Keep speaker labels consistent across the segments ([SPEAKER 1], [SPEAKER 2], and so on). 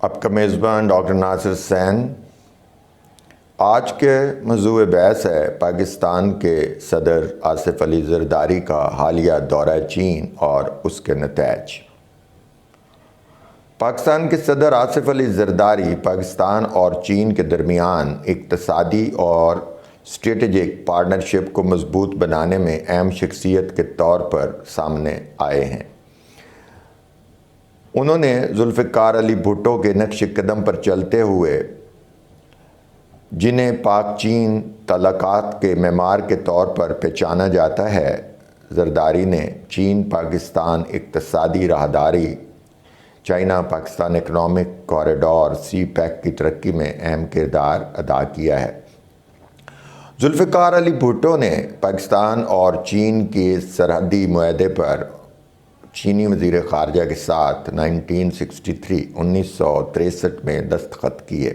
[SPEAKER 1] آپ کا میزبان ڈاکٹر ناصر حسین۔ آج کے موضوع بحث ہے پاکستان کے صدر آصف علی زرداری کا حالیہ دورہ چین اور اس کے نتائج۔ پاکستان کے صدر آصف علی زرداری پاکستان اور چین کے درمیان اقتصادی اور اسٹریٹجک پارٹنرشپ کو مضبوط بنانے میں اہم شخصیت کے طور پر سامنے آئے ہیں۔ انہوں نے ذوالفقار علی بھٹو کے نقش قدم پر چلتے ہوئے، جنہیں پاک چین تعلقات کے معمار کے طور پر پہچانا جاتا ہے، زرداری نے چین پاکستان اقتصادی راہداری، چائنا پاکستان اکنامک کوریڈور سی پیک کی ترقی میں اہم کردار ادا کیا ہے۔ ذوالفقار علی بھٹو نے پاکستان اور چین کے سرحدی معاہدے پر چینی وزیر خارجہ کے ساتھ 1963 میں دستخط کیے،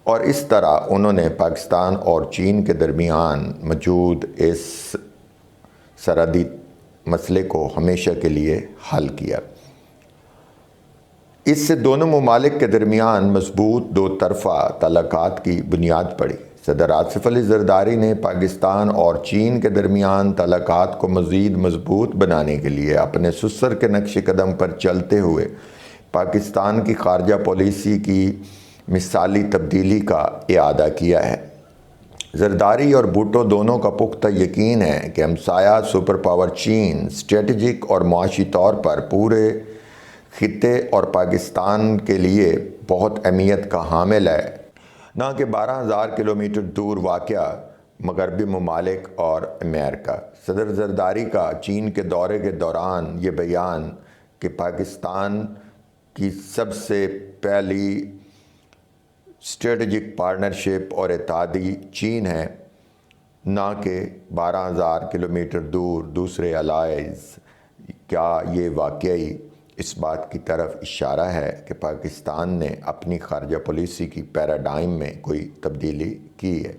[SPEAKER 1] اور اس طرح انہوں نے پاکستان اور چین کے درمیان موجود اس سرحدی مسئلے کو ہمیشہ کے لیے حل کیا۔ اس سے دونوں ممالک کے درمیان مضبوط دو طرفہ تعلقات کی بنیاد پڑی۔ صدر آصف علی زرداری نے پاکستان اور چین کے درمیان تعلقات کو مزید مضبوط بنانے کے لیے اپنے سسر کے نقش قدم پر چلتے ہوئے پاکستان کی خارجہ پالیسی کی مثالی تبدیلی کا اعادہ کیا ہے۔ زرداری اور بھٹو دونوں کا پختہ یقین ہے کہ ہمسایہ سپر پاور چین اسٹریٹجک اور معاشی طور پر پورے خطے اور پاکستان کے لیے بہت اہمیت کا حامل ہے، نہ کہ 12,000 کلومیٹر دور واقع مغربی ممالک اور امریکہ۔ صدر زرداری کا چین کے دورے کے دوران یہ بیان کہ پاکستان کی سب سے پہلی اسٹریٹجک پارٹنرشپ اور اتحادی چین ہے، نہ کہ 12,000 کلومیٹر دور دوسرے الائز، کیا یہ واقعی اس بات کی طرف اشارہ ہے کہ پاکستان نے اپنی خارجہ پالیسی کی پیراڈائم میں کوئی تبدیلی کی ہے؟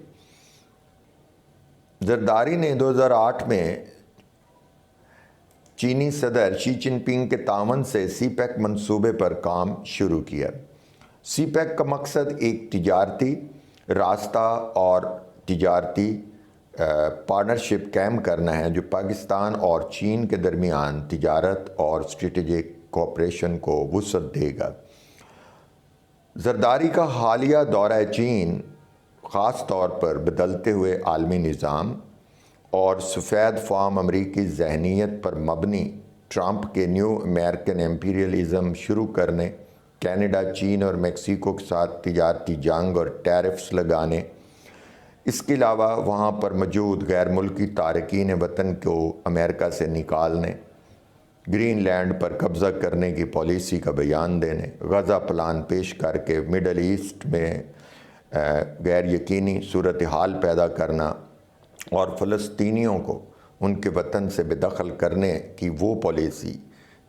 [SPEAKER 1] زرداری نے 2008 میں چینی صدر شی جن پنگ کے تعاون سے سی پیک منصوبے پر کام شروع کیا۔ سی پیک کا مقصد ایک تجارتی راستہ اور تجارتی پارٹنرشپ قائم کرنا ہے جو پاکستان اور چین کے درمیان تجارت اور اسٹریٹجک کوآپریشن کو وسعت دے گا۔ زرداری کا حالیہ دورہ چین خاص طور پر بدلتے ہوئے عالمی نظام اور سفید فام امریکی ذہنیت پر مبنی ٹرمپ کے نیو امریکن امپیریلزم شروع کرنے، کینیڈا، چین اور میکسیکو کے ساتھ تجارتی جنگ اور ٹیرفز لگانے، اس کے علاوہ وہاں پر موجود غیر ملکی تارکین وطن کو امریکہ سے نکالنے، گرین لینڈ پر قبضہ کرنے کی پالیسی کا بیان دینے، غزہ پلان پیش کر کے مڈل ایسٹ میں غیر یقینی صورتحال پیدا کرنا اور فلسطینیوں کو ان کے وطن سے بے دخل کرنے کی وہ پالیسی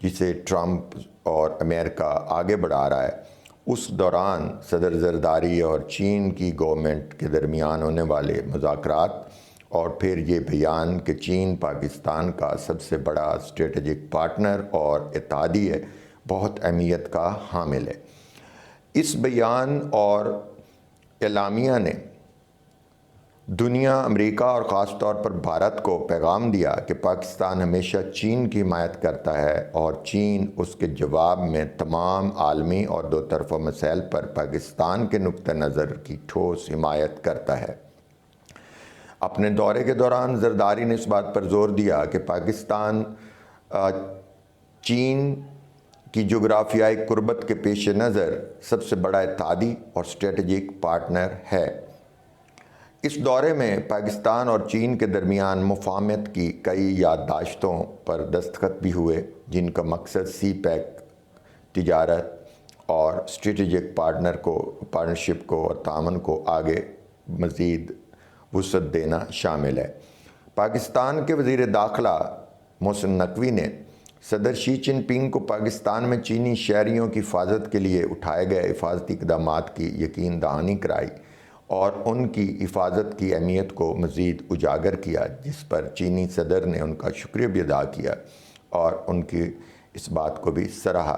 [SPEAKER 1] جسے ٹرمپ اور امریکہ آگے بڑھا رہا ہے۔ اس دوران صدر زرداری اور چین کی گورنمنٹ کے درمیان ہونے والے مذاکرات اور پھر یہ بیان کہ چین پاکستان کا سب سے بڑا اسٹریٹجک پارٹنر اور اتحادی ہے، بہت اہمیت کا حامل ہے۔ اس بیان اور اعلامیہ نے دنیا، امریکہ اور خاص طور پر بھارت کو پیغام دیا کہ پاکستان ہمیشہ چین کی حمایت کرتا ہے اور چین اس کے جواب میں تمام عالمی اور دو طرفہ مسائل پر پاکستان کے نقطہ نظر کی ٹھوس حمایت کرتا ہے۔ اپنے دورے کے دوران زرداری نے اس بات پر زور دیا کہ پاکستان چین کی جغرافیائی قربت کے پیش نظر سب سے بڑا اتحادی اور اسٹریٹجک پارٹنر ہے۔ اس دورے میں پاکستان اور چین کے درمیان مفاہمت کی کئی یادداشتوں پر دستخط بھی ہوئے، جن کا مقصد سی پیک، تجارت اور اسٹریٹجک پارٹنرشپ کو اور تعاون کو آگے مزید وسعت دینا شامل ہے۔ پاکستان کے وزیر داخلہ محسن نقوی نے صدر شی جن پنگ کو پاکستان میں چینی شہریوں کی حفاظت کے لیے اٹھائے گئے حفاظتی اقدامات کی یقین دہانی کرائی اور ان کی حفاظت کی اہمیت کو مزید اجاگر کیا، جس پر چینی صدر نے ان کا شکریہ بھی ادا کیا اور ان کی اس بات کو بھی سراہا۔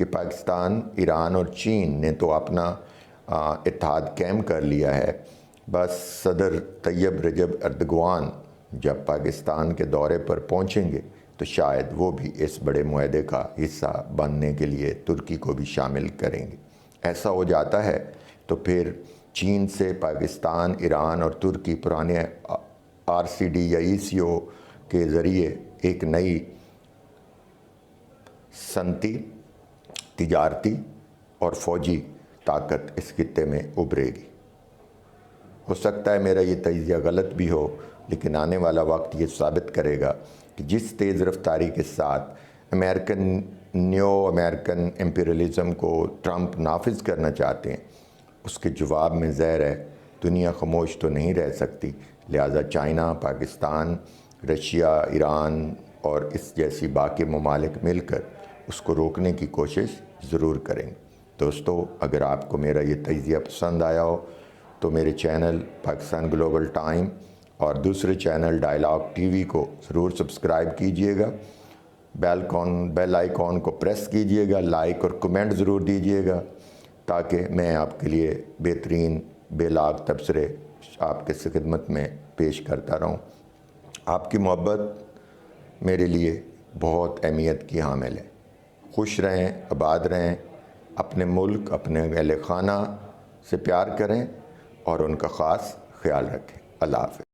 [SPEAKER 1] کہ پاکستان، ایران اور چین نے تو اپنا اتحاد قائم کر لیا ہے، بس صدر طیب رجب اردگان جب پاکستان کے دورے پر پہنچیں گے تو شاید وہ بھی اس بڑے معاہدے کا حصہ بننے کے لیے ترکی کو بھی شامل کریں گے۔ ایسا ہو جاتا ہے تو پھر چین سے پاکستان، ایران اور ترکی پرانے RCD یا ECO کے ذریعے ایک نئی صنعتی، تجارتی اور فوجی طاقت اس خطے میں ابھرے گی۔ ہو سکتا ہے میرا یہ تجزیہ غلط بھی ہو، لیکن آنے والا وقت یہ ثابت کرے گا کہ جس تیز رفتاری کے ساتھ نیو امریکن امپیریلزم کو ٹرمپ نافذ کرنا چاہتے ہیں، اس کے جواب میں ظاہر ہے دنیا خاموش تو نہیں رہ سکتی، لہٰذا چائنا، پاکستان، رشیا، ایران اور اس جیسی باقی ممالک مل کر اس کو روکنے کی کوشش ضرور کریں گے۔ دوستو، اگر آپ کو میرا یہ تجزیہ پسند آیا ہو تو میرے چینل پاکستان گلوبل ٹائم اور دوسرے چینل ڈائلاگ TV کو ضرور سبسکرائب کیجئے گا، بیل آئیکن کو پریس کیجئے گا، لائک اور کمنٹ ضرور دیجئے گا تاکہ میں آپ کے لیے بہترین بے لاگ تبصرے آپ کے خدمت میں پیش کرتا رہوں۔ آپ کی محبت میرے لیے بہت اہمیت کی حامل ہے۔ خوش رہیں، آباد رہیں، اپنے ملک، اپنے اہل خانہ سے پیار کریں اور ان کا خاص خیال رکھیں۔ اللہ حافظ۔